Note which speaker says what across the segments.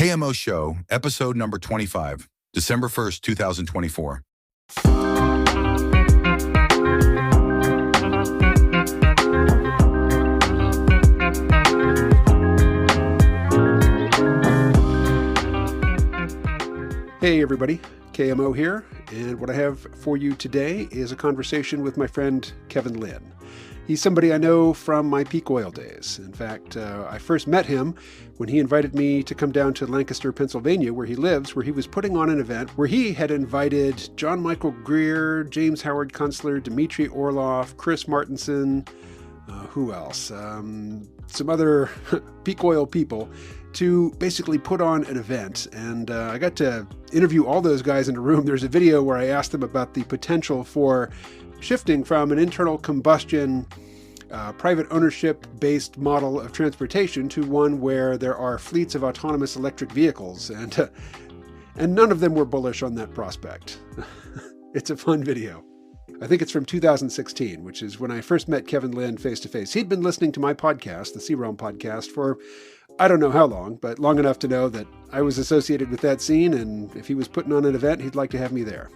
Speaker 1: KMO Show, episode number 25, December 1st, 2024.
Speaker 2: Hey everybody, KMO here, and what I have for you today is a conversation with my friend Kevin Lynn. He's somebody I know from my peak oil days. In fact, I first met him when he invited me to come down to Lancaster, Pennsylvania, where he lives, where he was putting on an event where he had invited John Michael Greer, James Howard Kunstler, Dmitry Orlov, Chris Martenson, who else? Some other peak oil people to basically put on an event. And I got to interview all those guys in a room. There's a video where I asked them about the potential for shifting from an internal combustion, private ownership-based model of transportation to one where there are fleets of autonomous electric vehicles. And none of them were bullish on that prospect. It's a fun video. I think it's from 2016, which is when I first met Kevin Lynn face-to-face. He'd been listening to my podcast, the Sea Realm podcast, for I don't know how long, but long enough to know that I was associated with that scene, and if he was putting on an event, he'd like to have me there.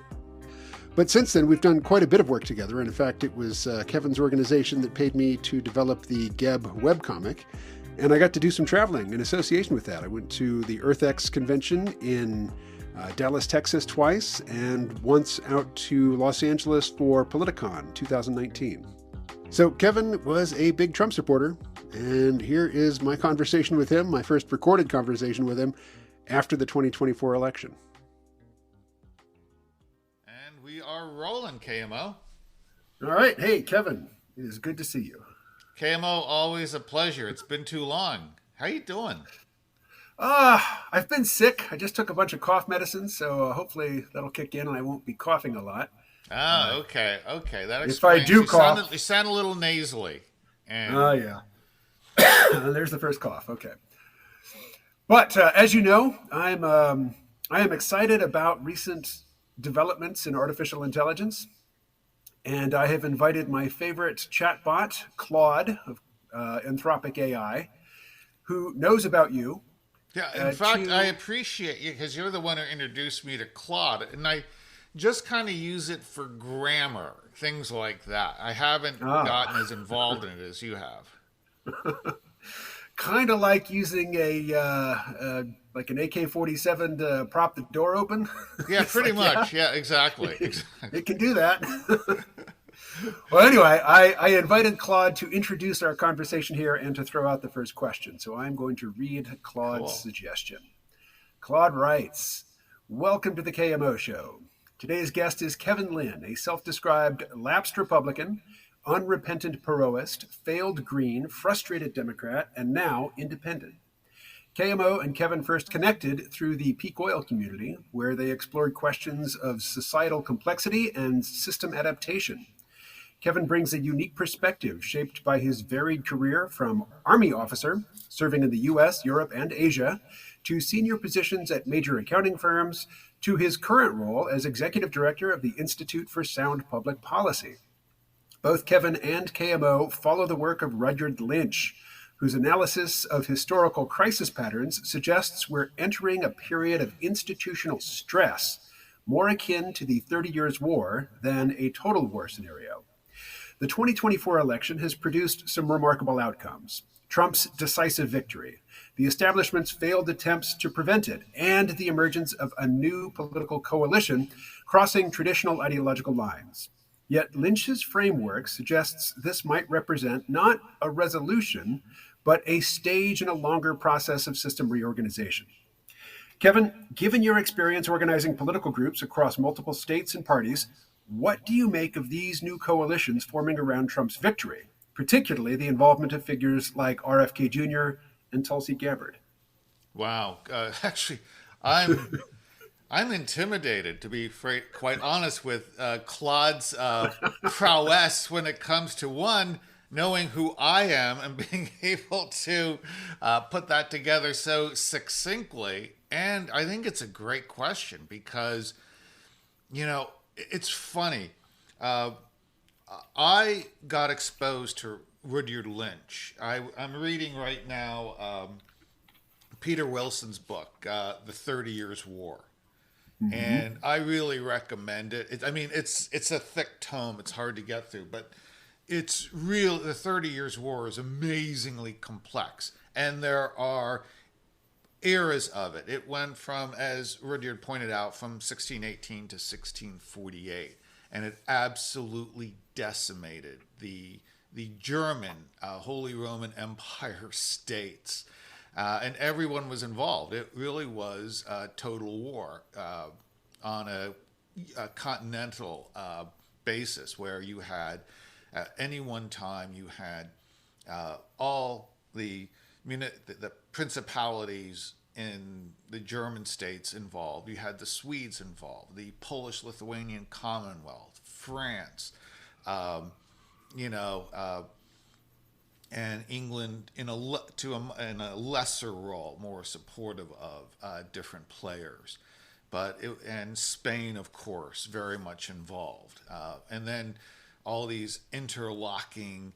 Speaker 2: But since then, we've done quite a bit of work together, and in fact, it was Kevin's organization that paid me to develop the Geb webcomic, and I got to do some traveling in association with that. I went to the EarthX convention in Dallas, Texas twice, and once out to Los Angeles for Politicon 2019. So Kevin was a big Trump supporter, and here is my conversation with him, my first recorded conversation with him after the 2024 election.
Speaker 3: And we are rolling, KMO.
Speaker 2: All right. Hey, Kevin, it is good to see you.
Speaker 3: KMO, always a pleasure. It's been too long. How you doing?
Speaker 2: I've been sick. I just took a bunch of cough medicines, so hopefully that'll kick in and I won't be coughing a lot.
Speaker 3: Okay. That explains.
Speaker 2: If I do cough,
Speaker 3: you sound a little nasally.
Speaker 2: Yeah. There's the first cough. Okay. But as you know, I am excited about recent developments in artificial intelligence, and I have invited my favorite chatbot, Claude of Anthropic AI, who knows about you.
Speaker 3: Yeah, in fact, I appreciate you because you're the one who introduced me to Claude, and I just kind of use it for grammar, things like that. I haven't gotten as involved in it as you have.
Speaker 2: Kind of like using like an AK-47 to prop the door open.
Speaker 3: Yeah, pretty much. Yeah, exactly.
Speaker 2: It can do that. Well, anyway, I invited Claude to introduce our conversation here and to throw out the first question. So I'm going to read Claude's suggestion. Claude writes, "Welcome to the KMO Show. Today's guest is Kevin Lynn, a self-described lapsed Republican, unrepentant Perotist, failed Green, frustrated Democrat, and now independent. KMO and Kevin first connected through the peak oil community, where they explored questions of societal complexity and system adaptation. Kevin brings a unique perspective shaped by his varied career from Army officer, serving in the US, Europe, and Asia, to senior positions at major accounting firms, to his current role as executive director of the Institute for Sound Public Policy. Both Kevin and KMO follow the work of Rudyard Lynch, whose analysis of historical crisis patterns suggests we're entering a period of institutional stress, more akin to the 30 Years' War than a total war scenario. The 2024 election has produced some remarkable outcomes. Trump's decisive victory, the establishment's failed attempts to prevent it, and the emergence of a new political coalition crossing traditional ideological lines. Yet Lynch's framework suggests this might represent not a resolution, but a stage in a longer process of system reorganization. Kevin, given your experience organizing political groups across multiple states and parties, what do you make of these new coalitions forming around Trump's victory, particularly the involvement of figures like RFK Jr. and Tulsi Gabbard?
Speaker 3: Wow. Actually, I'm intimidated, to be quite honest, with Claude's prowess when it comes to, one, knowing who I am and being able to put that together so succinctly. And I think it's a great question because, it's funny. I got exposed to Rudyard Lynch. I'm reading right now Peter Wilson's book, The 30 Years' War.
Speaker 2: Mm-hmm.
Speaker 3: And I really recommend it. I mean, it's a thick tome. It's hard to get through, but it's real. The 30 Years' War is amazingly complex, and there are eras of it. It went from, as Rudyard pointed out, from 1618 to 1648, and it absolutely decimated the German Holy Roman Empire states. And everyone was involved. It really was a total war on a continental basis, where you had, at any one time, you had all the principalities in the German states involved. You had the Swedes involved, the Polish-Lithuanian Commonwealth, France, you know, and England in a lesser role, more supportive of different players, and Spain, of course, very much involved, and then all these interlocking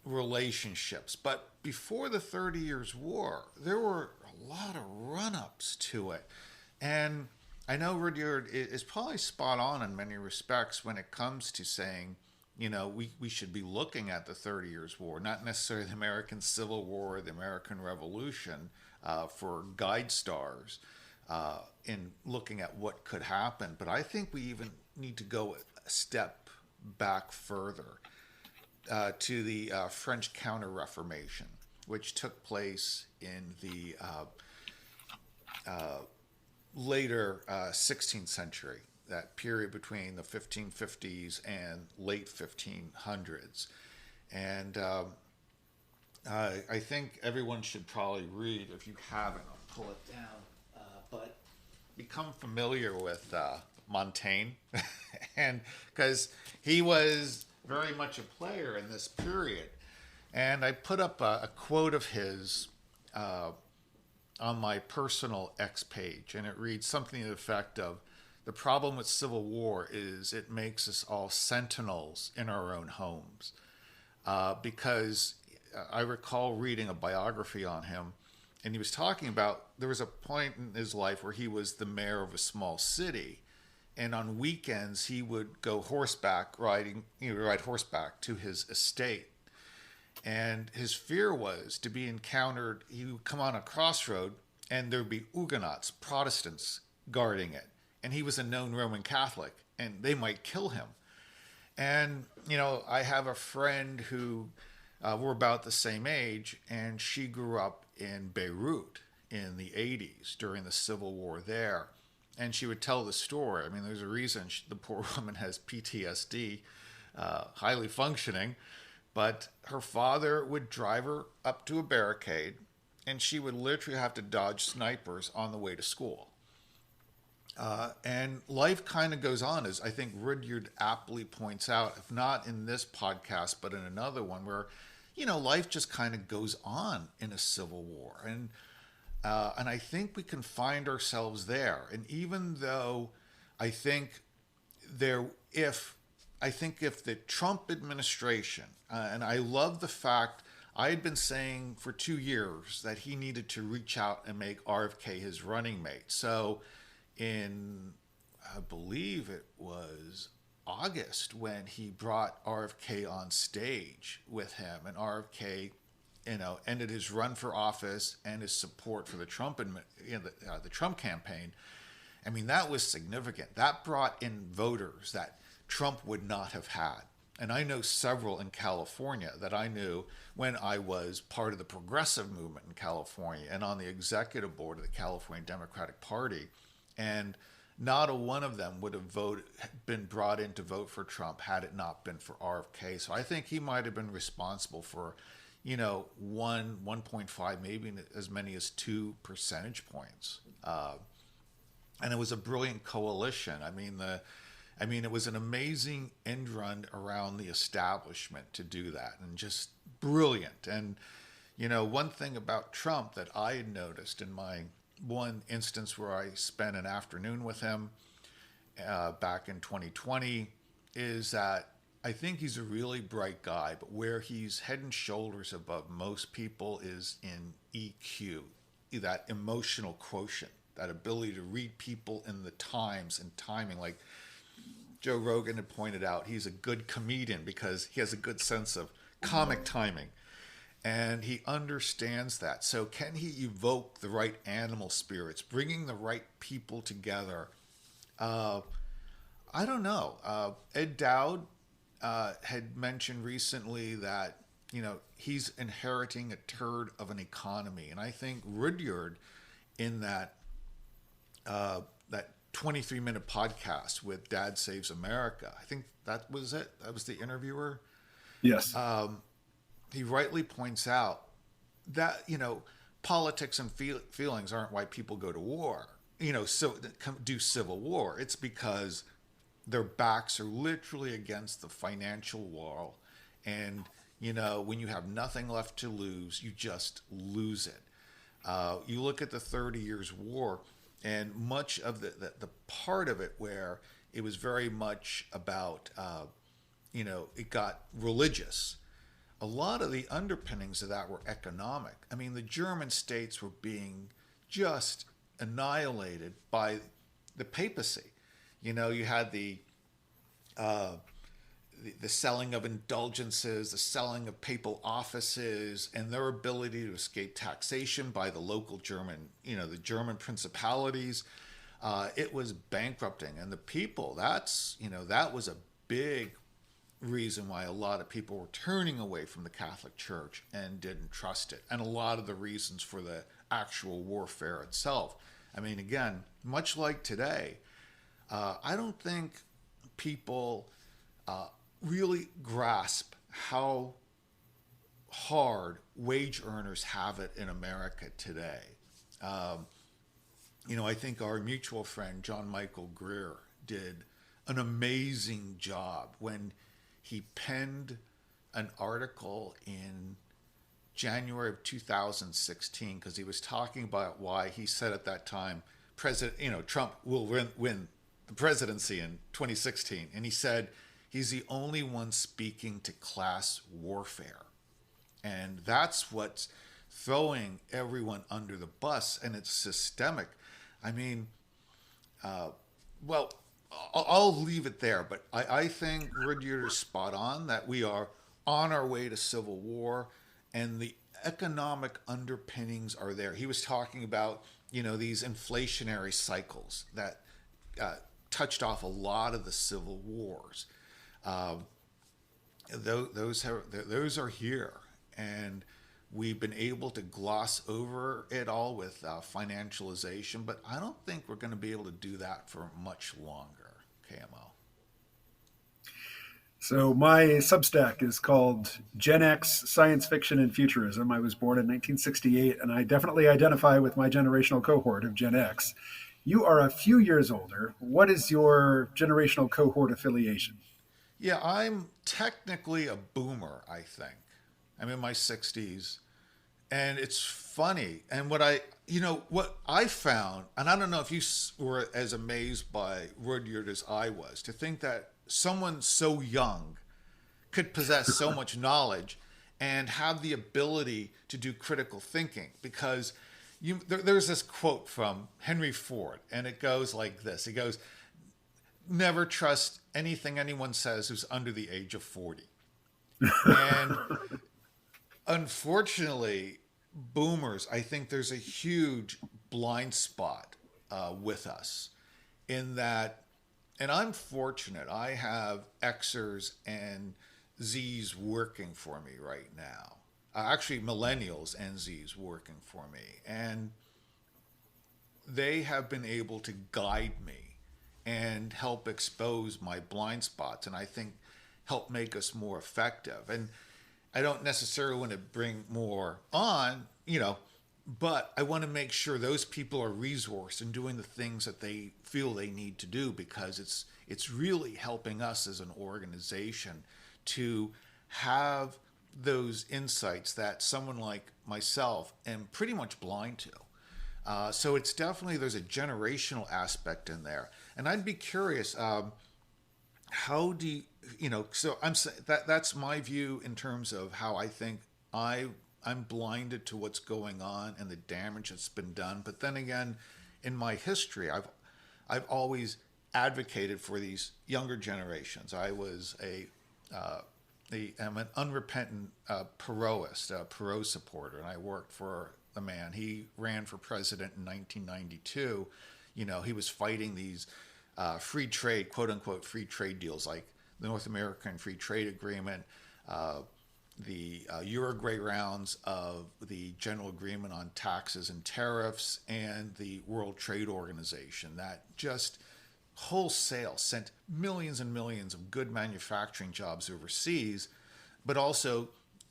Speaker 3: relationships. But before the 30 Years' War, there were a lot of run-ups to it, and I know Rudyard is probably spot on in many respects when it comes to saying, you know, we should be looking at the 30 Years' War, not necessarily the American Civil War or the American Revolution, for guide stars in looking at what could happen. But I think we even need to go a step back further to the French Counter-Reformation, which took place in the later 16th century, that period between the 1550s and late 1500s. And I think everyone should probably read, if you haven't, I'll pull it down, but become familiar with Montaigne, and because he was very much a player in this period. And I put up a quote of his on my personal X page, and it reads something to the effect of, "The problem with civil war is it makes us all sentinels in our own homes." Because I recall reading a biography on him, and he was talking about, there was a point in his life where he was the mayor of a small city, and on weekends he would go horseback riding, he would ride horseback to his estate. And his fear was to be encountered, he would come on a crossroad and there'd be Huguenots, Protestants, guarding it. And he was a known Roman Catholic, and they might kill him. And, you know, I have a friend who, we're about the same age, and she grew up in Beirut in the 80s during the Civil War there. And she would tell the story. I mean, there's a reason the poor woman has PTSD, highly functioning. But her father would drive her up to a barricade, and she would literally have to dodge snipers on the way to school. And life kind of goes on, as I think Rudyard aptly points out, if not in this podcast, but in another one, where, you know, life just kind of goes on in a civil war. And I think we can find ourselves there. And even though I think if the Trump administration, and I love the fact, I had been saying for 2 years that he needed to reach out and make RFK his running mate. So in, I believe it was August, when he brought RFK on stage with him, and RFK, you know, ended his run for office and his support for the Trump, the Trump campaign. I mean, that was significant. That brought in voters that Trump would not have had. And I know several in California that I knew when I was part of the progressive movement in California and on the executive board of the California Democratic Party. And not a one of them would have been brought in to vote for Trump had it not been for RFK. So I think he might have been responsible for, you know, 1.5, maybe as many as 2 percentage points. And it was a brilliant coalition. I mean, it was an amazing end run around the establishment to do that, and just brilliant. And, you know, one thing about Trump that I had noticed in my one instance where I spent an afternoon with him back in 2020 is that I think he's a really bright guy, but where he's head and shoulders above most people is in EQ, that emotional quotient, that ability to read people in the times and timing. Like Joe Rogan had pointed out, he's a good comedian because he has a good sense of comic timing. And he understands that. So can he evoke the right animal spirits, bringing the right people together? I don't know. Ed Dowd had mentioned recently that he's inheriting a turd of an economy, and I think Rudyard, in that 23-minute podcast with Dad Saves America, I think that was it. That was the interviewer.
Speaker 2: Yes.
Speaker 3: He rightly points out that politics and feelings aren't why people go to war. So do civil war. It's because their backs are literally against the financial wall, and when you have nothing left to lose, you just lose it. You look at the 30 Years' War, and much of the part of it where it was very much about, it got religious. A lot of the underpinnings of that were economic. I mean, the German states were being just annihilated by the papacy. You had the selling of indulgences, the selling of papal offices, and their ability to escape taxation by the local German, the German principalities. It was bankrupting, and the people. That was a big reason why a lot of people were turning away from the Catholic Church and didn't trust it, and a lot of the reasons for the actual warfare itself. I mean, again, much like today, I don't think people really grasp how hard wage earners have it in America today. I think our mutual friend John Michael Greer did an amazing job when he penned an article in January of 2016, because he was talking about why he said at that time, Trump will win the presidency in 2016. And he said he's the only one speaking to class warfare. And that's what's throwing everyone under the bus, and it's systemic. I mean, I'll leave it there, but I think Rudyard is spot on that we are on our way to civil war, and the economic underpinnings are there. He was talking about, these inflationary cycles that touched off a lot of the civil wars. Those are here, and we've been able to gloss over it all with financialization, but I don't think we're going to be able to do that for much longer, KMO.
Speaker 2: So my Substack is called Gen X Science Fiction and Futurism. I was born in 1968, and I definitely identify with my generational cohort of Gen X. You are a few years older. What is your generational cohort affiliation?
Speaker 3: Yeah, I'm technically a boomer, I think. I'm in my 60s. And it's funny. And what I found, and I don't know if you were as amazed by Rudyard as I was, to think that someone so young could possess so much knowledge and have the ability to do critical thinking. Because there's this quote from Henry Ford, and it goes like this. He goes, "Never trust anything anyone says who's under the age of 40. And unfortunately, boomers, I think there's a huge blind spot with us in that, and I'm fortunate, I have Xers and Zs working for me right now. Actually, millennials and Zs working for me. And they have been able to guide me and help expose my blind spots, and I think help make us more effective. And I don't necessarily want to bring more on, but I want to make sure those people are resourced and doing the things that they feel they need to do, because it's really helping us as an organization to have those insights that someone like myself am pretty much blind to. So it's definitely, there's a generational aspect in there. And I'd be curious, how do you, so that's my view in terms of how I think I I'm blinded to what's going on and the damage that's been done. But then again, in my history, I've always advocated for these younger generations. I'm an unrepentant Perotist, a Perot supporter, and I worked for the man. He ran for president in 1992. He was fighting these free trade, quote unquote, free trade deals like the North American Free Trade Agreement, the Uruguay rounds of the General Agreement on Taxes and Tariffs, and the World Trade Organization that just wholesale sent millions and millions of good manufacturing jobs overseas, but also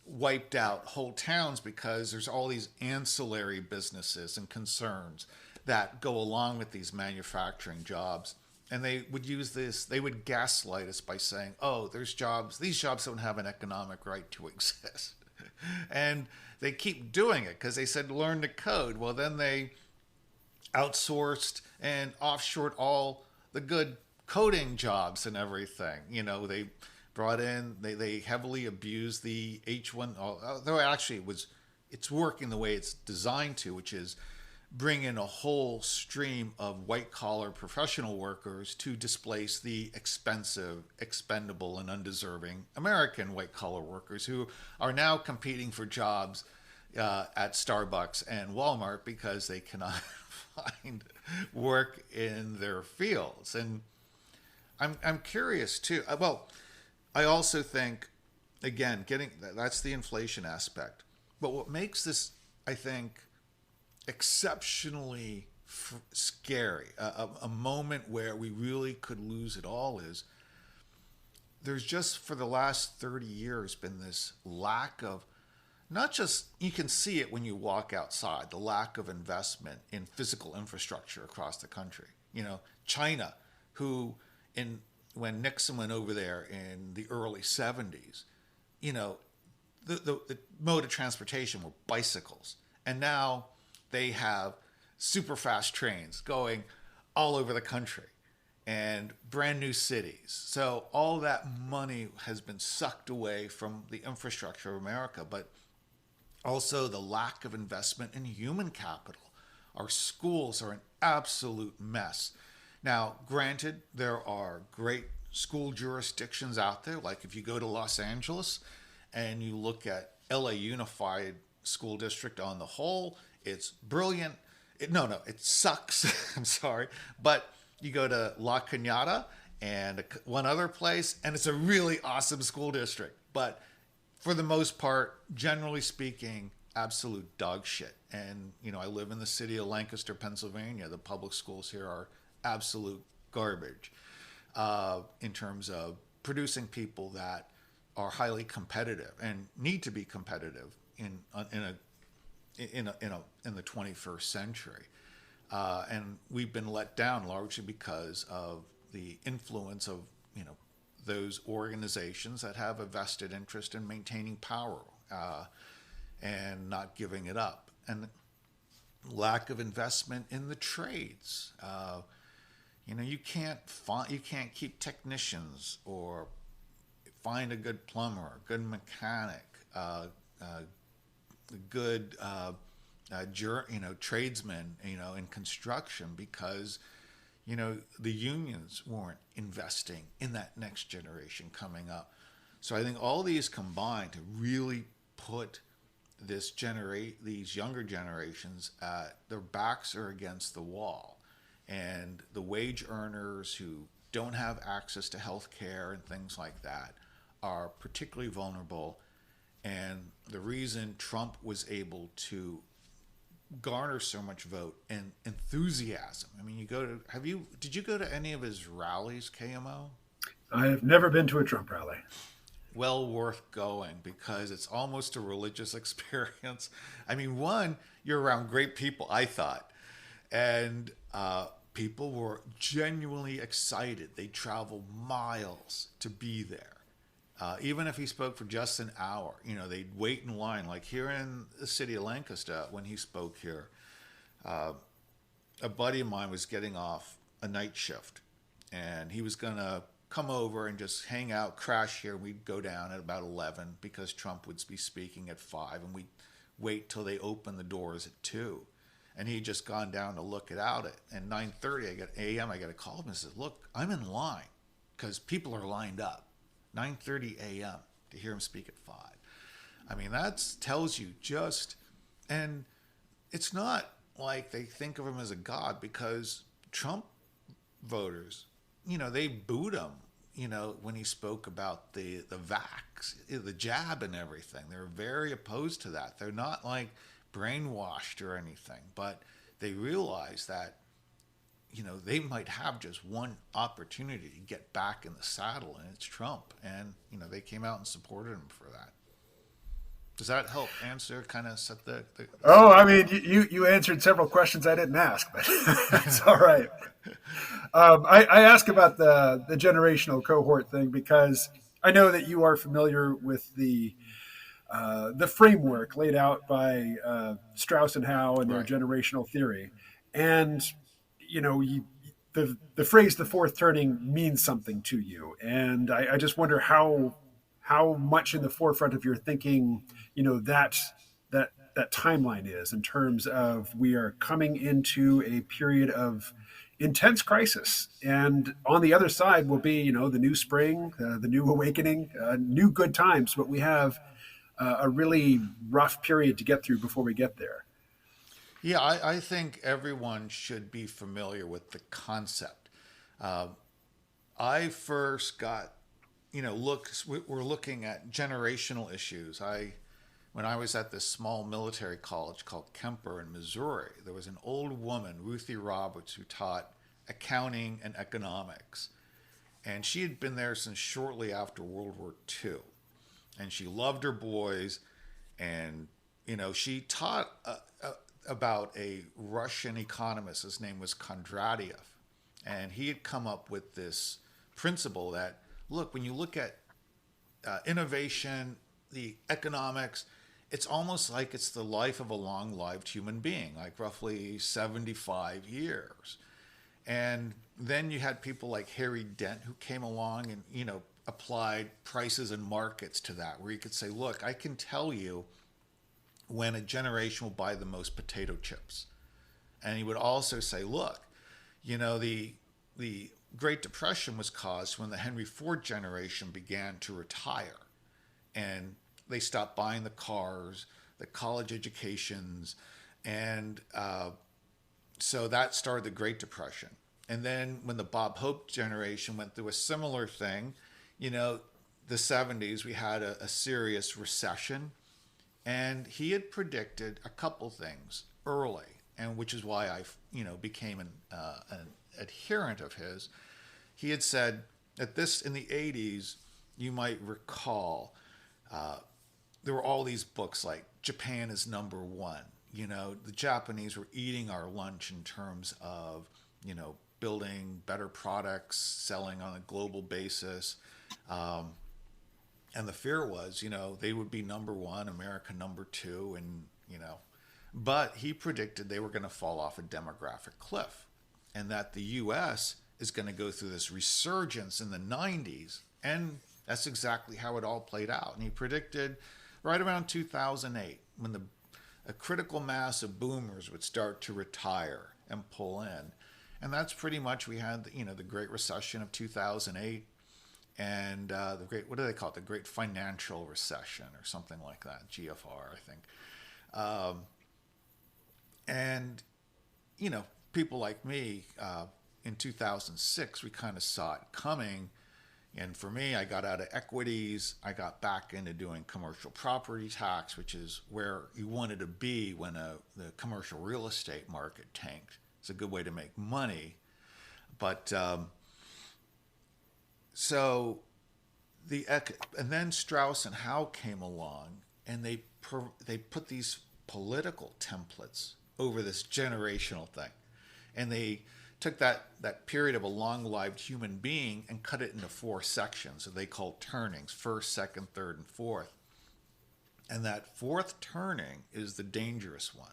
Speaker 3: wiped out whole towns because there's all these ancillary businesses and concerns that go along with these manufacturing jobs. And they would use this, they would gaslight us by saying, oh, these jobs don't have an economic right to exist. And they keep doing it because they said learn to code. Well, then they outsourced and offshored all the good coding jobs and everything. They brought in, they heavily abused the H1, although actually it's working the way it's designed to, which is bring in a whole stream of white-collar professional workers to displace the expensive, expendable, and undeserving American white-collar workers who are now competing for jobs at Starbucks and Walmart because they cannot find work in their fields. And I'm curious too. Well, I also think, again, that's the inflation aspect. But what makes this, I think, exceptionally scary, a moment where we really could lose it all, is there's just for the last 30 years been this lack of, not just, you can see it when you walk outside, the lack of investment in physical infrastructure across the country. China, who when Nixon went over there in the early 70s, the mode of transportation were bicycles, and now they have super fast trains going all over the country and brand new cities. So all that money has been sucked away from the infrastructure of America, but also the lack of investment in human capital. Our schools are an absolute mess. Now, granted, there are great school jurisdictions out there. Like if you go to Los Angeles and you look at LA Unified School District on the whole, it's brilliant. It sucks. I'm sorry. But you go to La Cañada and one other place, and it's a really awesome school district. But for the most part, generally speaking, absolute dog shit. And, I live in the city of Lancaster, Pennsylvania. The public schools here are absolute garbage in terms of producing people that are highly competitive and need to be competitive in the 21st century. And we've been let down largely because of the influence of, those organizations that have a vested interest in maintaining power and not giving it up. And lack of investment in the trades. You can't keep technicians or find a good plumber, a good mechanic, a good tradesmen, in construction because, the unions weren't investing in that next generation coming up. So I think all these combine to really put these younger generations, their backs are against the wall. And the wage earners who don't have access to health care and things like that are particularly vulnerable. And the reason Trump was able to garner so much vote and enthusiasm. I mean, did you go to any of his rallies, KMO?
Speaker 2: I have never been to a Trump rally.
Speaker 3: Well worth going because it's almost a religious experience. I mean, one, you're around great people, I thought. And people were genuinely excited. They traveled miles to be there. Even if he spoke for just an hour, they'd wait in line. Like here in the city of Lancaster, when he spoke here, a buddy of mine was getting off a night shift, and he was going to come over and just hang out, crash here. We'd go down at about 11 because Trump would be speaking at 5, and wait till they open the doors at 2. And he'd just gone down to look it out at 9:30 a.m. I got a call and said, look, I'm in line because people are lined up 9:30 a.m. to hear him speak at 5. I mean, that tells you just, and it's not like they think of him as a god, because Trump voters, they booed him, when he spoke about the vax, the jab and everything. They're very opposed to that. They're not like brainwashed or anything, but they realize that, they might have just one opportunity to get back in the saddle, and it's Trump. And, they came out and supported him for that. Does that help answer, kind of set the
Speaker 2: Oh, I mean, you answered several questions I didn't ask, but that's all right. I ask about the generational cohort thing because I know that you are familiar with the framework laid out by Strauss and Howe and their
Speaker 3: Right.
Speaker 2: generational theory. And, the phrase "the fourth turning" means something to you. And I just wonder how much in the forefront of your thinking, that timeline is, in terms of we are coming into a period of intense crisis, and on the other side will be, the new spring, the new awakening, new good times. But we have a really rough period to get through before we get there.
Speaker 3: Yeah, I think everyone should be familiar with the concept. I first got, we're looking at generational issues. When I was at this small military college called Kemper in Missouri, there was an old woman, Ruthie Roberts, who taught accounting and economics. And she had been there since shortly after World War II. And she loved her boys. And, she taught about a Russian economist. His name was Kondratiev. And he had come up with this principle that, look, when you look at innovation, the economics, it's almost like it's the life of a long-lived human being, like roughly 75 years. And then you had people like Harry Dent who came along and, applied prices and markets to that, where you could say, look, I can tell you when a generation will buy the most potato chips. And he would also say, look, the Great Depression was caused when the Henry Ford generation began to retire. And they stopped buying the cars, the college educations, and so that started the Great Depression. And then when the Bob Hope generation went through a similar thing, the 70s, we had a serious recession. And he had predicted a couple things early, and which is why I, became an adherent of his. He had said that in the 80s, you might recall, there were all these books like Japan is number one. The Japanese were eating our lunch in terms of, building better products, selling on a global basis. And the fear was, they would be number one, America number two, and, but he predicted they were going to fall off a demographic cliff, and that the U.S. is going to go through this resurgence in the 90s. And that's exactly how it all played out. And he predicted right around 2008, when a critical mass of boomers would start to retire and pull in. And that's pretty much, we had, the Great Recession of 2008. And what do they call it? The Great Financial Recession or something like that, GFR, I think. And, people like me, in 2006, we kind of saw it coming. And for me, I got out of equities. I got back into doing commercial property tax, which is where you wanted to be when the commercial real estate market tanked. It's a good way to make money. But so and then Strauss and Howe came along, and they put these political templates over this generational thing, and they took that period of a long-lived human being and cut it into 4 sections that they called turnings: first, second, third, and fourth. And that fourth turning is the dangerous one.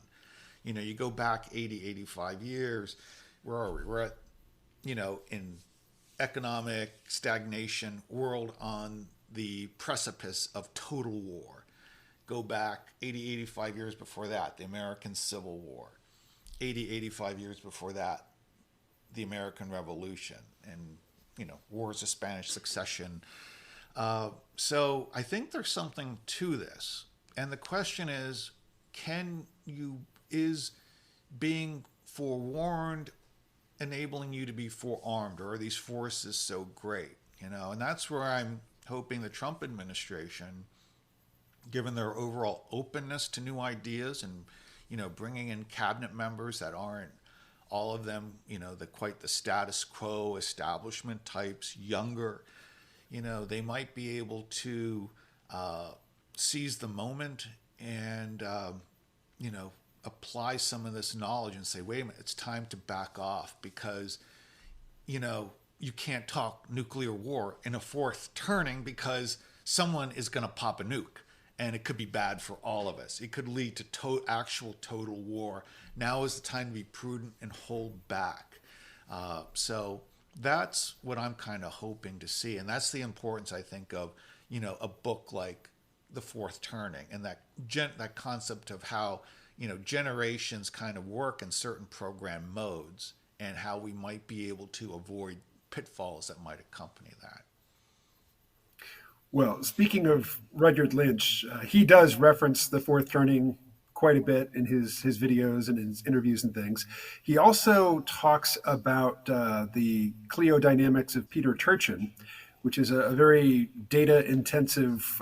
Speaker 3: You go back 80, 85 years. Where are we? We're at, in economic stagnation world, on the precipice of total war. go back 80, 85 years before that, the American Civil War. 80, 85 years before that, the American Revolution, and, wars of Spanish succession. So I think there's something to this. And the question is, is being forewarned enabling you to be forearmed, or are these forces so great? And that's where I'm hoping the Trump administration, given their overall openness to new ideas and, bringing in cabinet members that aren't all of them, the status quo establishment types, younger, they might be able to seize the moment and, apply some of this knowledge and say, wait a minute, it's time to back off because, you can't talk nuclear war in a fourth turning because someone is going to pop a nuke. And it could be bad for all of us. It could lead to actual total war. Now is the time to be prudent and hold back. So that's what I'm kind of hoping to see. And that's the importance, I think, of, a book like The Fourth Turning, and that concept of how, generations kind of work in certain program modes and how we might be able to avoid pitfalls that might accompany that.
Speaker 2: Well, speaking of Rudyard Lynch, he does reference The Fourth Turning quite a bit in his videos and his interviews and things. He also talks about the cliodynamics of Peter Turchin, which is a very data-intensive,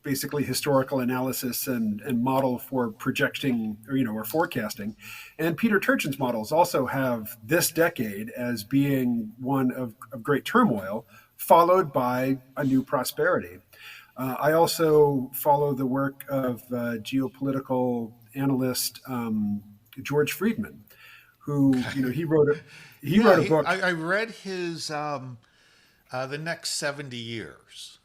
Speaker 2: basically historical analysis and model for projecting or forecasting. And Peter Turchin's models also have this decade as being one of great turmoil, followed by a new prosperity. I also follow the work of geopolitical analyst George Friedman, who he wrote a book.
Speaker 3: I read his The Next 70 Years.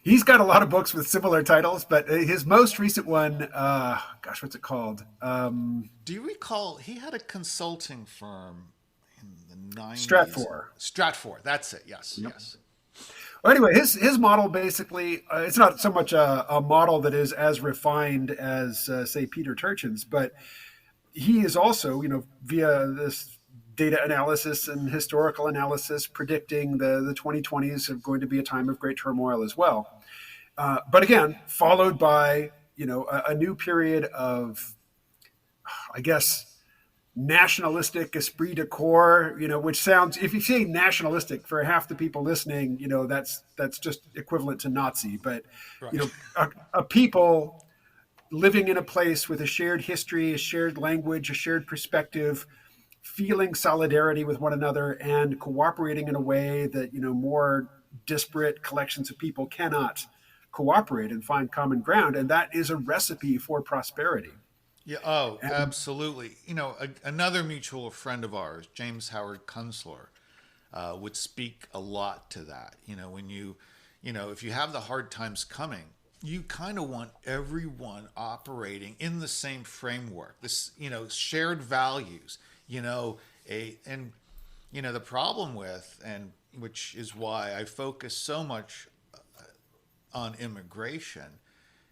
Speaker 2: He's got a lot of books with similar titles, but his most recent one, what's it called?
Speaker 3: Do you recall he had a consulting firm in the 90s? Stratfor, that's it. Yes, yep. Yes.
Speaker 2: Well, anyway, his model basically, it's not so much a model that is as refined as, say, Peter Turchin's, but he is also, via this data analysis and historical analysis, predicting the 2020s are going to be a time of great turmoil as well. But again, followed by, a new period of, I guess, nationalistic esprit de corps, which sounds, if you say nationalistic, for half the people listening, that's just equivalent to Nazi. But,
Speaker 3: right.
Speaker 2: A people living in a place with a shared history, a shared language, a shared perspective, feeling solidarity with one another and cooperating in a way that, more disparate collections of people cannot cooperate and find common ground. And that is a recipe for prosperity.
Speaker 3: Yeah. Oh, absolutely. Another mutual friend of ours, James Howard Kunstler, would speak a lot to that. When if you have the hard times coming, you kind of want everyone operating in the same framework, this, shared values, the problem with, and which is why I focus so much on immigration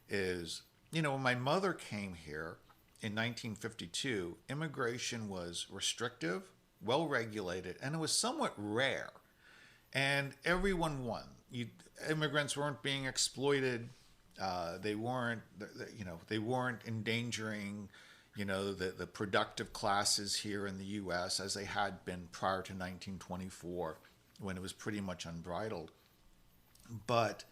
Speaker 3: is, when my mother came here in 1952, immigration was restrictive, well-regulated, and it was somewhat rare. And everyone won. Immigrants weren't being exploited. They weren't endangering, the productive classes here in the U.S. as they had been prior to 1924, when it was pretty much unbridled. But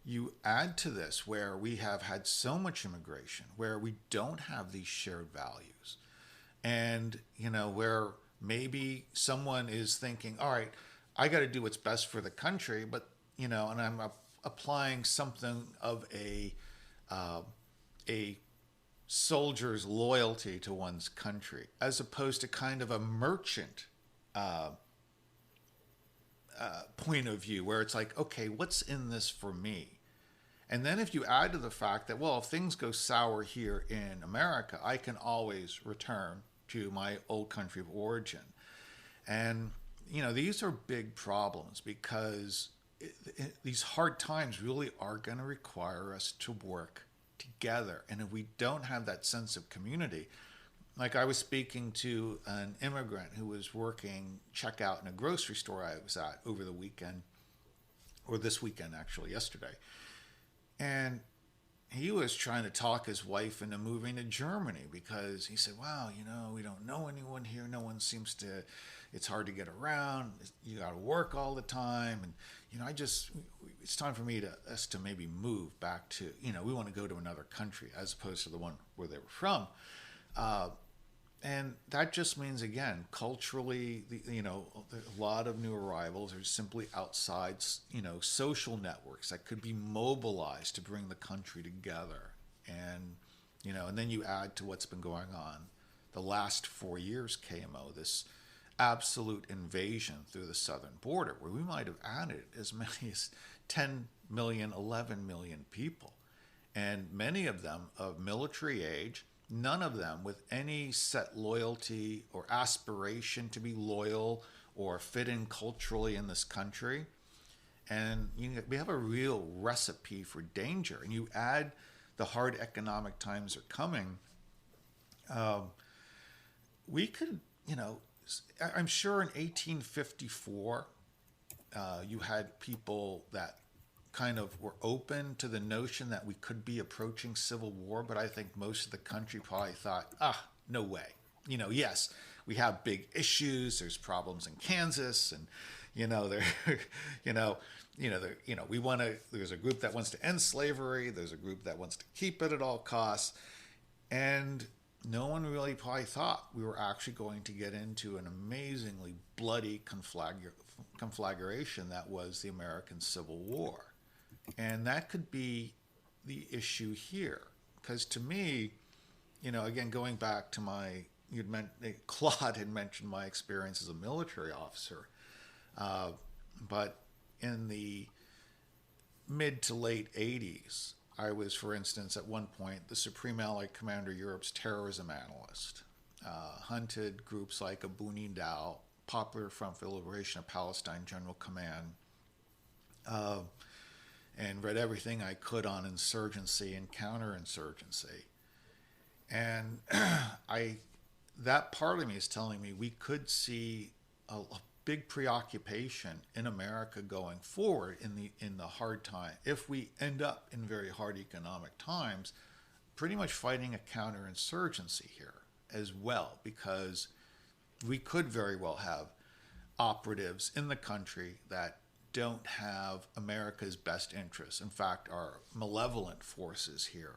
Speaker 3: you add to this where we have had so much immigration, where we don't have these shared values, and where maybe someone is thinking, all right, I got to do what's best for the country, but and I'm applying something of a soldier's loyalty to one's country, as opposed to kind of a merchant point of view, where it's like, okay, what's in this for me? And then if you add to the fact that, well, if things go sour here in America, I can always return to my old country of origin. And, these are big problems, because these hard times really are going to require us to work together. And if we don't have that sense of community, like I was speaking to an immigrant who was working checkout in a grocery store I was at over the weekend, or this weekend actually, yesterday. And he was trying to talk his wife into moving to Germany because he said, wow, we don't know anyone here. No one seems to, it's hard to get around. You got to work all the time. And, it's time for us to maybe move back to, we want to go to another country as opposed to the one where they were from. And that just means, again, culturally, a lot of new arrivals are simply outside, social networks that could be mobilized to bring the country together. And, and then you add to what's been going on the last 4 years, KMO, this absolute invasion through the southern border, where we might have added as many as 10 million, 11 million people, and many of them of military age, none of them with any set loyalty or aspiration to be loyal or fit in culturally in this country. And we have a real recipe for danger. And you add the hard economic times are coming, we could, I'm sure in 1854, you had people that kind of were open to the notion that we could be approaching civil war, but I think most of the country probably thought, no way. Yes, we have big issues. There's problems in Kansas, and we want to. There's a group that wants to end slavery. There's a group that wants to keep it at all costs, and no one really probably thought we were actually going to get into an amazingly bloody conflagration that was the American Civil War. And that could be the issue here. Because to me, again, going back to Claude had mentioned my experience as a military officer. But in the mid to late 80s, I was, for instance, at one point, the Supreme Allied Commander Europe's terrorism analyst, hunted groups like Abu Nidal, Popular Front for the Liberation of Palestine General Command, and read everything I could on insurgency and counterinsurgency. And that part of me is telling me we could see a big preoccupation in America going forward in the hard time. If we end up in very hard economic times, pretty much fighting a counterinsurgency here as well, because we could very well have operatives in the country that don't have America's best interests. In fact, are malevolent forces here.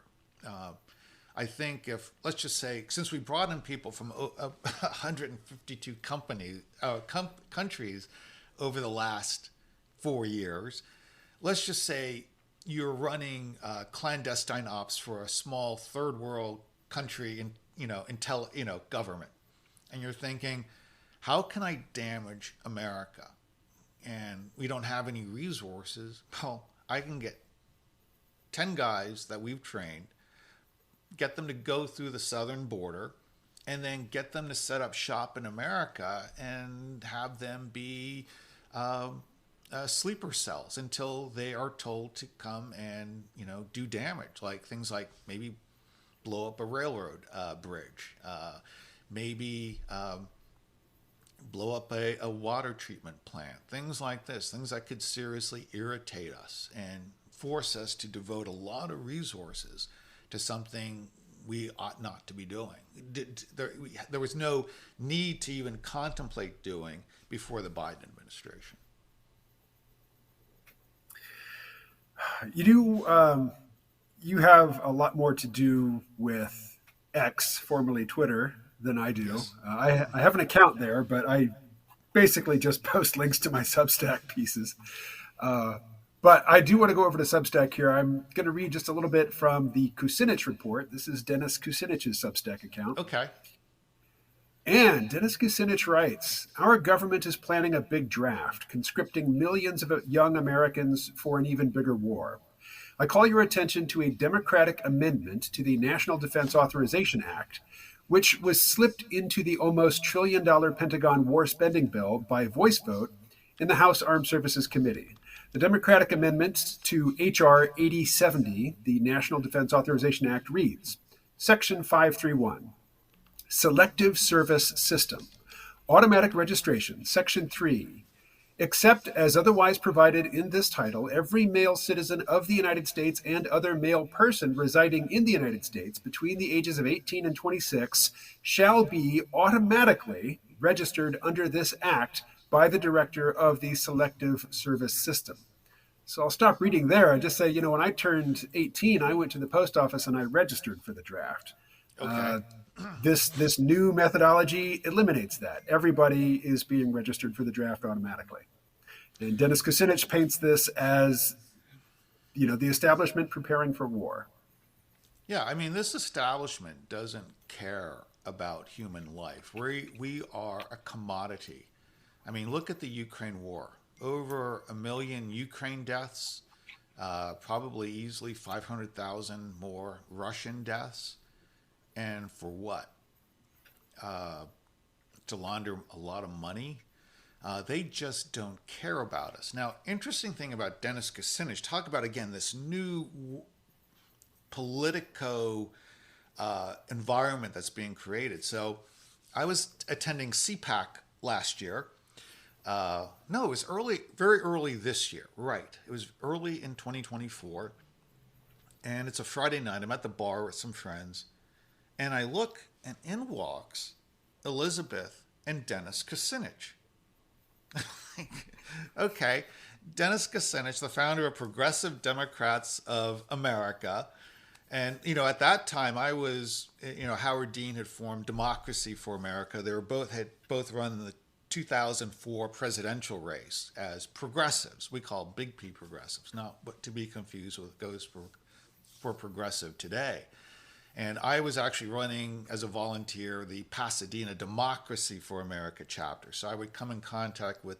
Speaker 3: I think if, let's just say, since we brought in people from 152 countries over the last 4 years, let's just say you're running clandestine ops for a small third world country government, and you're thinking, how can I damage America? And we don't have any resources. Well, I can get 10 guys that we've trained, get them to go through the southern border, and then get them to set up shop in America and have them be sleeper cells until they are told to come and do damage, like things like maybe blow up a railroad bridge, maybe blow up a water treatment plant, things like this, things that could seriously irritate us and force us to devote a lot of resources to something we ought not to be doing. There was no need to even contemplate doing before the Biden administration.
Speaker 2: You have a lot more to do with X, formerly Twitter, than I do.
Speaker 3: Yes.
Speaker 2: I have an account there, but I basically just post links to my Substack pieces. But I do want to go over to Substack here. I'm going to read just a little bit from the Kucinich report. This is Dennis Kucinich's Substack account.
Speaker 3: Okay.
Speaker 2: And Dennis Kucinich writes, our government is planning a big draft, conscripting millions of young Americans for an even bigger war. I call your attention to a Democratic amendment to the National Defense Authorization Act, which was slipped into the almost $1 trillion Pentagon war spending bill by voice vote in the House Armed Services Committee. The Democratic amendment to H.R. 8070, the National Defense Authorization Act, reads, Section 531, Selective Service System, Automatic Registration, Section 3, except as otherwise provided in this title, every male citizen of the United States and other male person residing in the United States between the ages of 18 and 26 shall be automatically registered under this act by the director of the Selective Service System. So I'll stop reading there. I just say, when I turned 18, I went to the post office and I registered for the draft.
Speaker 3: Okay.
Speaker 2: This new methodology eliminates that. Everybody is being registered for the draft automatically. And Dennis Kucinich paints this as, the establishment preparing for war.
Speaker 3: Yeah, I mean, this establishment doesn't care about human life. We are a commodity. I mean, look at the Ukraine war. Over 1 million Ukraine deaths, probably easily 500,000 more Russian deaths. And for what? To launder a lot of money? They just don't care about us. Now, interesting thing about Dennis Kucinich, talk about, again, this new politico environment that's being created. So I was attending CPAC last year. No, it was very early this year. Right. It was early in 2024. And it's a Friday night. I'm at the bar with some friends. And I look, and in walks Elizabeth and Dennis Kucinich. Okay, Dennis Kucinich, the founder of Progressive Democrats of America. And, at that time I was, Howard Dean had formed Democracy for America. They had both run the 2004 presidential race as progressives. We call Big P progressives, not what to be confused with goes for progressive today. And I was actually running as a volunteer the Pasadena Democracy for America chapter. So I would come in contact with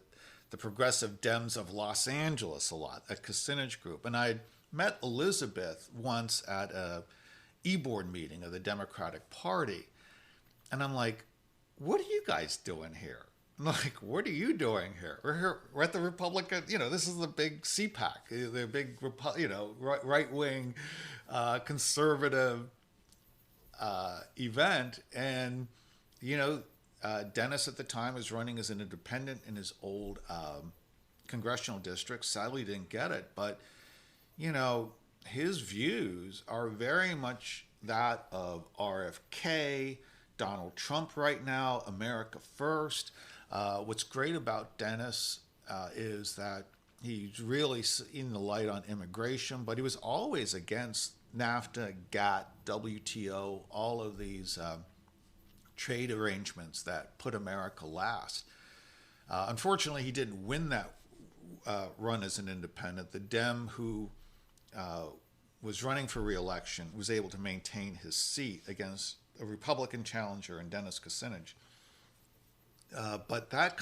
Speaker 3: the Progressive Dems of Los Angeles a lot, a Kucinich group. And I met Elizabeth once at a e-board meeting of the Democratic Party. And I'm like, what are you guys doing here? I'm like, what are you doing here? We're at the Republican, this is the big CPAC, the big, right-wing conservative event. And, Dennis at the time was running as an independent in his old congressional district. Sadly didn't get it. But, his views are very much that of RFK, Donald Trump right now, America First. What's great about Dennis is that he's really in the light on immigration, but he was always against NAFTA, GATT, WTO, all of these trade arrangements that put America last. Unfortunately, he didn't win that run as an independent. The Dem who was running for re-election was able to maintain his seat against a Republican challenger in Dennis Kucinich. But that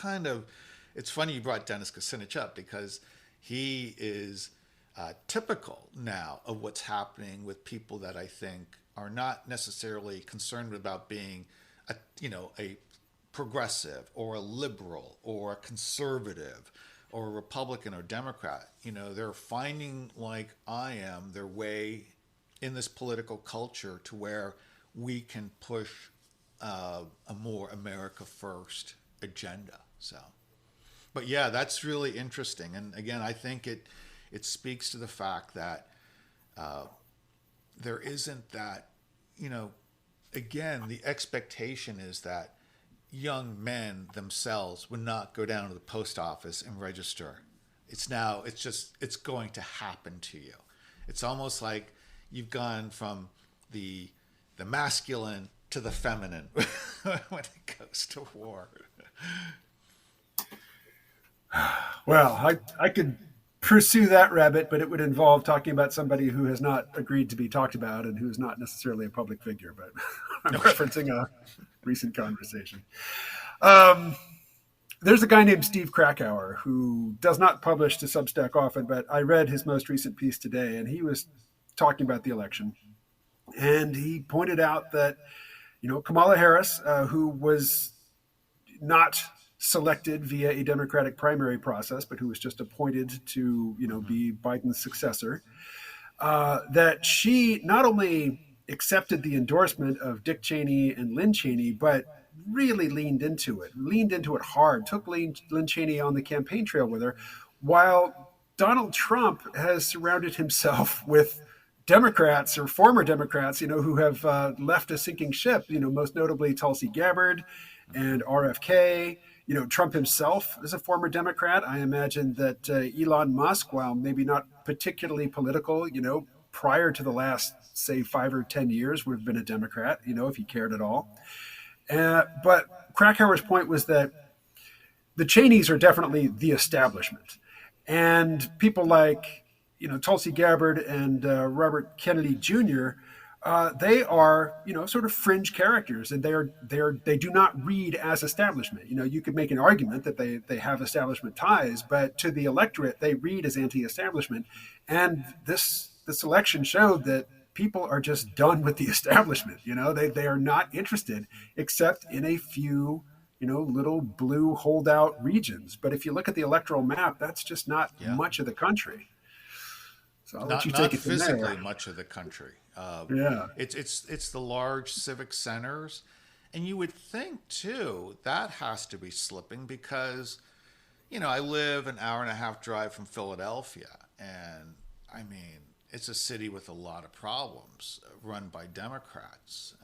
Speaker 3: it's funny you brought Dennis Kucinich up because he is typical now of what's happening with people that I think are not necessarily concerned about being a progressive or a liberal or a conservative or a Republican or Democrat. They're finding, like I am, their way in this political culture to where we can push a more America First agenda. So, but yeah, that's really interesting. And again, I think it speaks to the fact that there isn't that, again, the expectation is that young men themselves would not go down to the post office and register. It's going to happen to you. It's almost like you've gone from the masculine to the feminine when it goes to war.
Speaker 2: Well, I could pursue that rabbit, but it would involve talking about somebody who has not agreed to be talked about and who's not necessarily a public figure, but I'm referencing a recent conversation. There's a guy named Steve Krakauer who does not publish to Substack often, but I read his most recent piece today, and he was talking about the election. And he pointed out that, Kamala Harris, who was not selected via a Democratic primary process, but who was just appointed to,
Speaker 3: Mm-hmm.
Speaker 2: be Biden's successor, that she not only accepted the endorsement of Dick Cheney and Lynn Cheney, but really leaned into it hard, took Lynn Cheney on the campaign trail with her, while Donald Trump has surrounded himself with Democrats or former Democrats, who have left a sinking ship, most notably Tulsi Gabbard
Speaker 3: Mm-hmm.
Speaker 2: and RFK. Trump himself is a former Democrat. I imagine that Elon Musk, while maybe not particularly political, prior to the last, say, 5 or 10 years, would have been a Democrat, if he cared at all. But Krakauer's point was that the Cheneys are definitely the establishment. And people like, Tulsi Gabbard and Robert Kennedy Jr., they are, sort of fringe characters, and they do not read as establishment. You could make an argument that they have establishment ties, but to the electorate, they read as anti-establishment. And this election showed that people are just done with the establishment. They are not interested except in a few, little blue holdout regions. But if you look at the electoral map, that's just not
Speaker 3: Yeah.
Speaker 2: much of the country. So I'll let you
Speaker 3: Not
Speaker 2: take it from
Speaker 3: physically
Speaker 2: there.
Speaker 3: much of the country.
Speaker 2: Yeah.
Speaker 3: It's the large civic centers, and you would think too that has to be slipping because, I live an hour and a half drive from Philadelphia, and I mean it's a city with a lot of problems run by Democrats.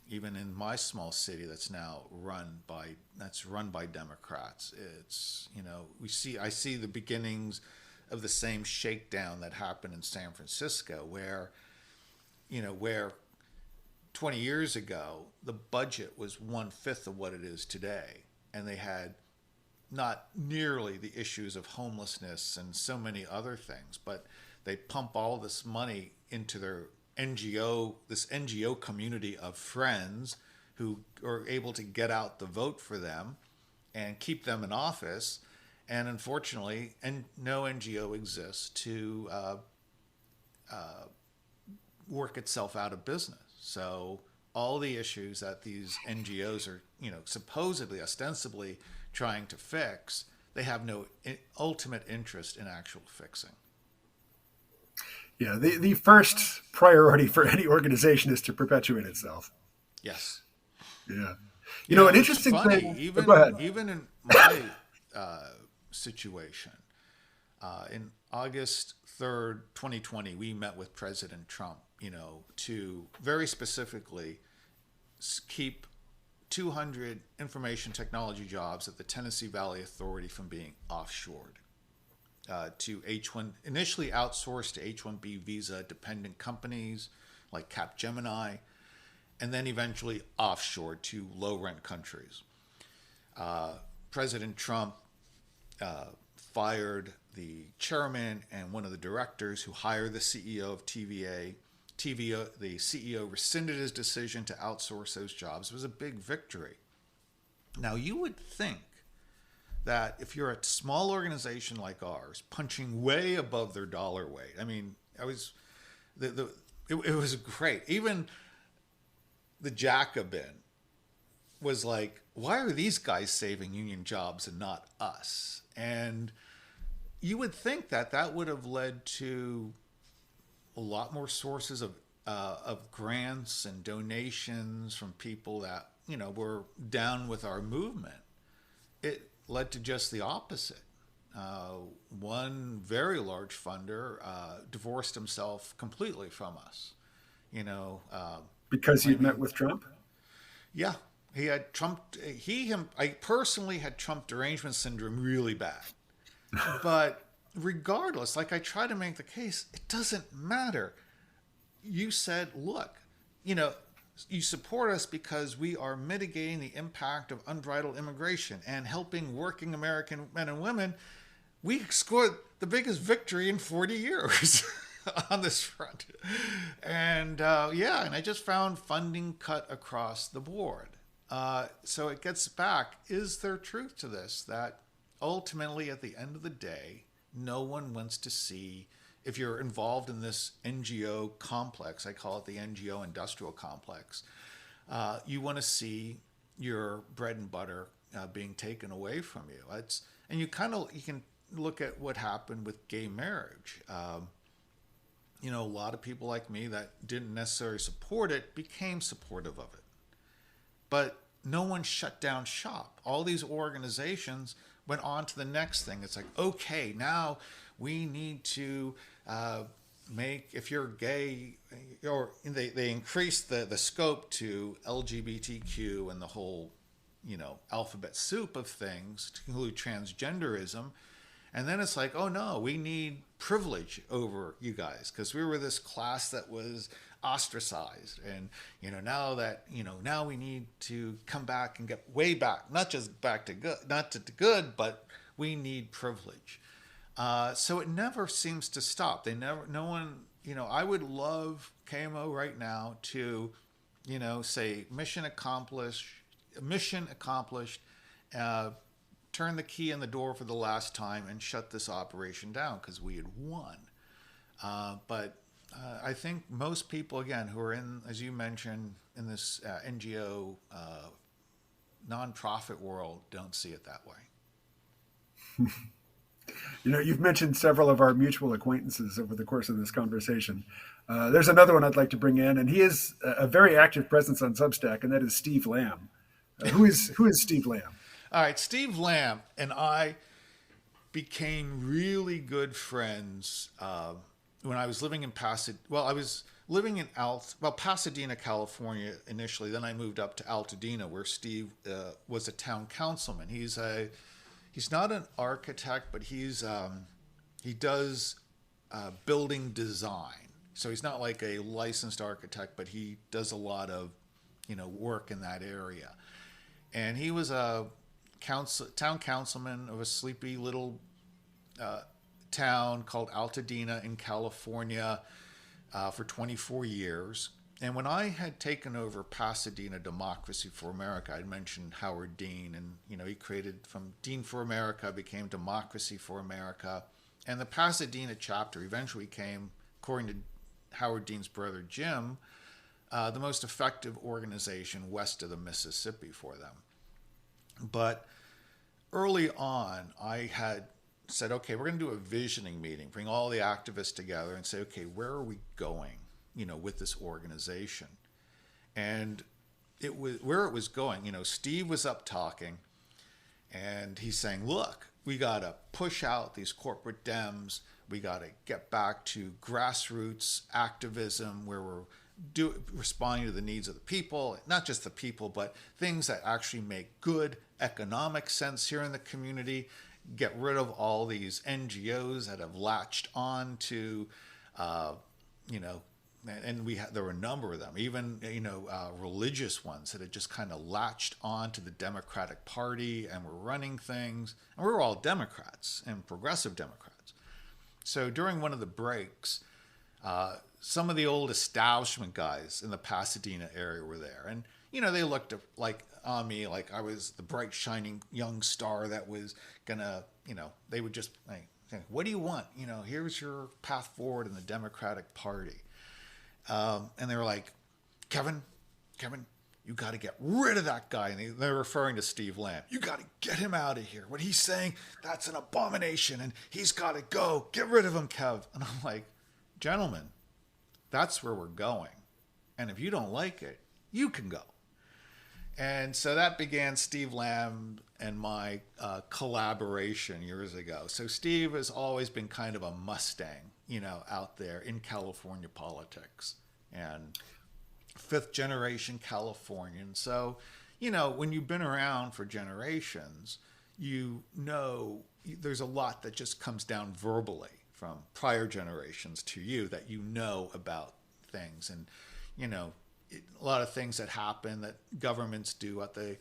Speaker 3: Even in my small city, that's run by Democrats. It's I see the beginnings of the same shakedown that happened in San Francisco, where 20 years ago the budget was 1/5 of what it is today, and they had not nearly the issues of homelessness and so many other things, but they pump all this money into their this NGO community of friends who are able to get out the vote for them and keep them in office. And unfortunately, no NGO exists to work itself out of business. So all the issues that these NGOs are, supposedly, ostensibly trying to fix, they have no ultimate interest in actual fixing.
Speaker 2: Yeah. The first priority for any organization is to perpetuate itself.
Speaker 3: Yes.
Speaker 2: Yeah. An
Speaker 3: It's
Speaker 2: interesting
Speaker 3: funny,
Speaker 2: thing.
Speaker 3: even
Speaker 2: Go ahead.
Speaker 3: even in my situation, in August 3rd, 2020, we met with President Trump, to very specifically keep 200 information technology jobs at the Tennessee Valley Authority from being offshored. To initially outsourced to H-1B visa dependent companies like Capgemini, and then eventually offshored to low-rent countries. President Trump fired the chairman and one of the directors who hired the CEO of TVA. The CEO rescinded his decision to outsource those jobs. It was a big victory. Now, you would think that if you're a small organization like ours, punching way above their dollar weight, I mean, it was great. Even the Jacobin was like, why are these guys saving union jobs and not us? And you would think that would have led to a lot more sources of grants and donations from people that were down with our movement. It led to just the opposite. One very large funder divorced himself completely from us.
Speaker 2: Because you'd met
Speaker 3: Claiming,
Speaker 2: with Trump?
Speaker 3: yeah, he had Trump. I personally had Trump derangement syndrome really bad. But regardless, like I try to make the case, it doesn't matter. You said, look, you support us because we are mitigating the impact of unbridled immigration and helping working American men and women. We scored the biggest victory in 40 years on this front. And and I just found funding cut across the board. So it gets back, is there truth to this? That ultimately, at the end of the day, no one wants to see, if you're involved in this NGO complex, I call it the NGO industrial complex, you want to see your bread and butter being taken away from you. And you can look at what happened with gay marriage. A lot of people like me that didn't necessarily support it became supportive of it. But no one shut down shop. All these organizations went on to the next thing. It's like, okay, now we need to if you're gay, or they increased the scope to LGBTQ and the whole, alphabet soup of things to include transgenderism. And then it's like, oh no, we need privilege over you guys because we were this class that was ostracized. And, now we need to come back and get way back, not just back to good, not to good, but we need privilege. So it never seems to stop. No one, I would love KMO right now to, say mission accomplished, turn the key in the door for the last time and shut this operation down because we had won. But I think most people, again, who are in, as you mentioned, in this NGO nonprofit world don't see it that way.
Speaker 2: You've mentioned several of our mutual acquaintances over the course of this conversation. There's another one I'd like to bring in, and he is a very active presence on Substack, and that is Steve Lamb. Who is Steve Lamb?
Speaker 3: All right, Steve Lamb and I became really good friends when I was living in Pasadena. Well, I was living in Pasadena, California initially. Then I moved up to Altadena, where Steve was a town councilman. He's not an architect, but he does building design. So he's not like a licensed architect, but he does a lot of work in that area. And he was a town councilman of a sleepy little town called Altadena in California for 24 years. And when I had taken over Pasadena Democracy for America, I'd mentioned Howard Dean, and he created from Dean for America became Democracy for America, and the Pasadena chapter eventually became, according to Howard Dean's brother Jim, the most effective organization west of the Mississippi for them. But early on, I had said, okay, we're going to do a visioning meeting, bring all the activists together and say, okay, where are we going, with this organization? And it was where it was going. Steve was up talking, and he's saying, look, we got to push out these corporate Dems. We got to get back to grassroots activism where we're responding to the needs of the people, not just the people, but things that actually make good economic sense here in the community. Get rid of all these NGOs that have latched on to, and there were a number of them, even religious ones that had just kind of latched on to the Democratic Party and were running things. And we were all Democrats and progressive Democrats. So during one of the breaks, some of the old establishment guys in the Pasadena area were there, and they looked on me like I was the bright shining young star that was gonna, they would just like, what do you want? Here's your path forward in the Democratic Party. And they were like, Kevin, you got to get rid of that guy. And they're referring to Steve Lamb. You got to get him out of here. What he's saying, that's an abomination, and he's got to go. Get rid of him, Kev. And I'm like, gentlemen, that's where we're going. And if you don't like it, you can go. And so that began Steve Lamb and my collaboration years ago. So Steve has always been kind of a Mustang, out there in California politics, and fifth generation Californian. So, when you've been around for generations, there's a lot that just comes down verbally from prior generations to you that about things. And, a lot of things that happen that governments do at the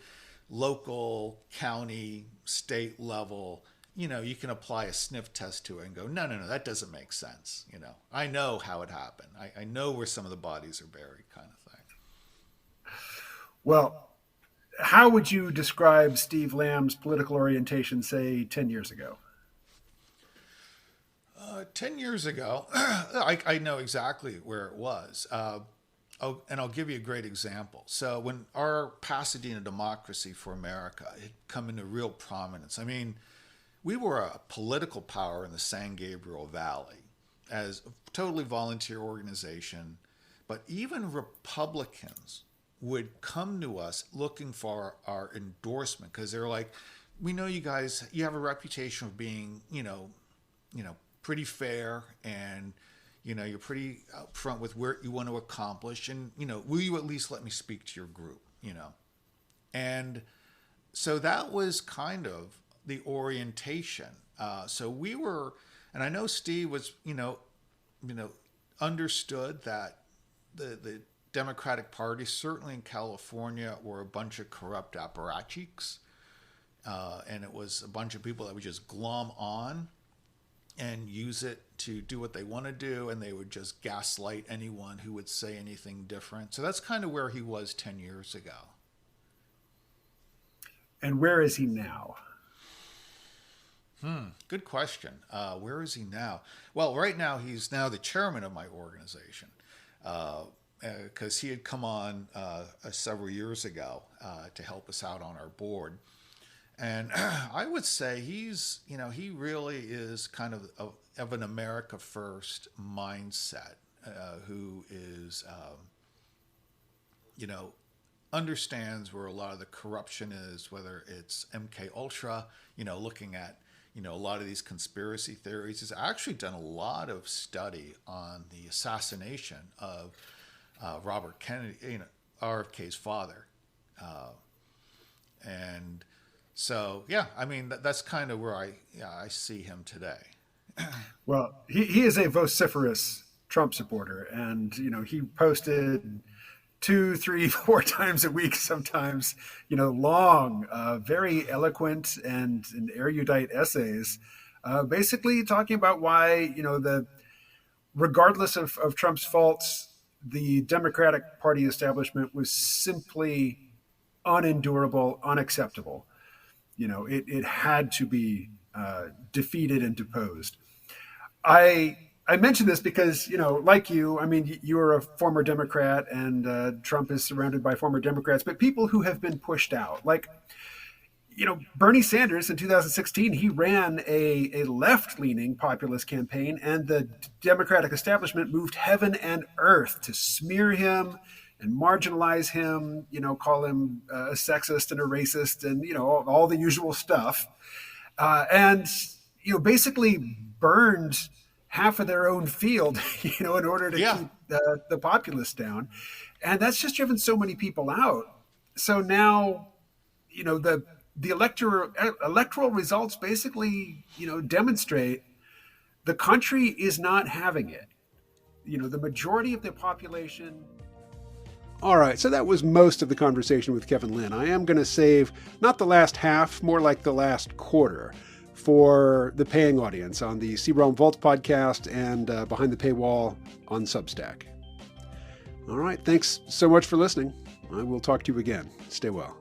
Speaker 3: local, county, state level, you can apply a sniff test to it and go, no, that doesn't make sense. I know how it happened. I know where some of the bodies are buried, kind of thing.
Speaker 2: Well, how would you describe Steve Lamb's political orientation, say, 10 years ago?
Speaker 3: 10 years ago, I know exactly where it was. and I'll give you a great example. So when our Pasadena Democracy for America had come into real prominence, I mean, we were a political power in the San Gabriel Valley as a totally volunteer organization, but even Republicans would come to us looking for our endorsement because they're like, we know you guys, you have a reputation of being, pretty fair, and you're pretty upfront with where you want to accomplish, and will you at least let me speak to your group, and so that was kind of the orientation. So we were, and I know Steve was, understood that the Democratic Party, certainly in California, were a bunch of corrupt apparatchiks. And it was a bunch of people that would just glom on and use it to do what they want to do, and they would just gaslight anyone who would say anything different. So that's kind of where he was 10 years ago.
Speaker 2: And where is he now?
Speaker 3: Good question. Where is he now? Well, right now he's now the chairman of my organization, because he had come on several years ago to help us out on our board. And I would say he's, he really is kind of an America First mindset, who is, understands where a lot of the corruption is, whether it's MK Ultra, looking at, a lot of these conspiracy theories. He's actually done a lot of study on the assassination of Robert Kennedy, RFK's father. And so, yeah, I mean, that's kind of where I see him today.
Speaker 2: Well, he is a vociferous Trump supporter, and, he posted 2, 3, 4 times a week sometimes, long, very eloquent and erudite essays, basically talking about why, regardless of Trump's faults, the Democratic Party establishment was simply unendurable, unacceptable. It had to be defeated and deposed. I mention this because, like you, I mean, you are a former Democrat, and Trump is surrounded by former Democrats, but people who have been pushed out, like, Bernie Sanders in 2016, he ran a left-leaning populist campaign, and the Democratic establishment moved heaven and earth to smear him and marginalize him, call him a sexist and a racist, and, all the usual stuff. And, basically burned half of their own field, in order to keep the populace down. And that's just driven so many people out. So now, the electoral results basically, demonstrate the country is not having it. The majority of the population. All right, so that was most of the conversation with Kevin Lynn. I am going to save not the last half, more like the last quarter, for the paying audience on the C. Realm Vault podcast and Behind the Paywall on Substack. All right, thanks so much for listening. I will talk to you again. Stay well.